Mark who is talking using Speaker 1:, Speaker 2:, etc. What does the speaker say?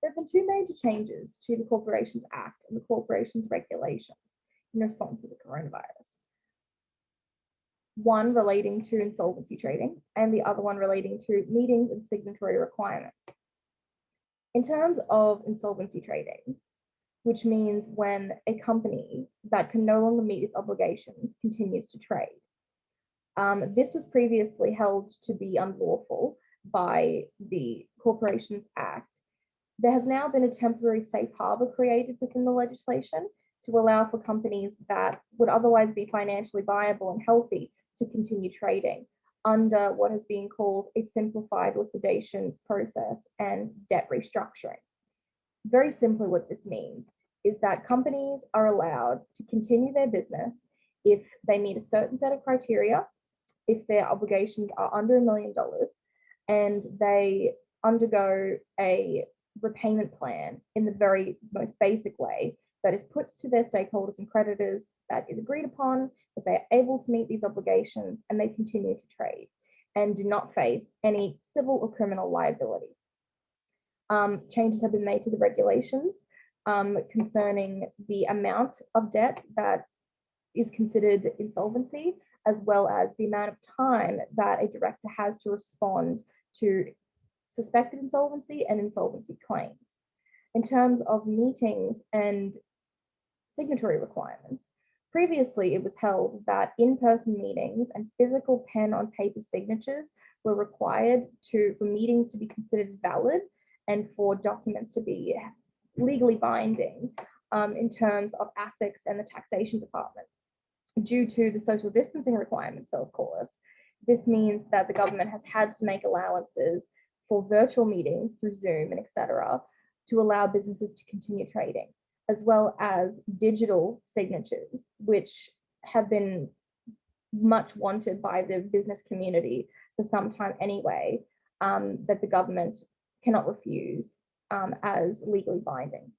Speaker 1: there have been two major changes to the Corporations Act and the Corporations Regulations in response to the coronavirus. One relating to insolvency trading and the other one relating to meetings and signatory requirements. In terms of insolvency trading, which means when a company that can no longer meet its obligations continues to trade. This was previously held to be unlawful by the Corporations Act. There has now been a temporary safe harbor created within the legislation to allow for companies that would otherwise be financially viable and healthy to continue trading under what has been called a simplified liquidation process and debt restructuring. Very simply, what this means is that companies are allowed to continue their business if they meet a certain set of criteria, if their obligations are under $1 million, and they undergo a repayment plan in the very most basic way that is put to their stakeholders and creditors, that is agreed upon, that they are able to meet these obligations, and they continue to trade and do not face any civil or criminal liability. Changes have been made to the regulations concerning the amount of debt that is considered insolvency, as well as the amount of time that a director has to respond to suspected insolvency and insolvency claims. In terms of meetings and signatory requirements, previously it was held that in-person meetings and physical pen on paper signatures were required for meetings to be considered valid and for documents to be legally binding in terms of ASICs and the taxation department. Due to the social distancing requirements, though, of course, this means that the government has had to make allowances for virtual meetings through Zoom and etc. to allow businesses to continue trading, as well as digital signatures, which have been much wanted by the business community for some time anyway, that the government cannot refuse as legally binding.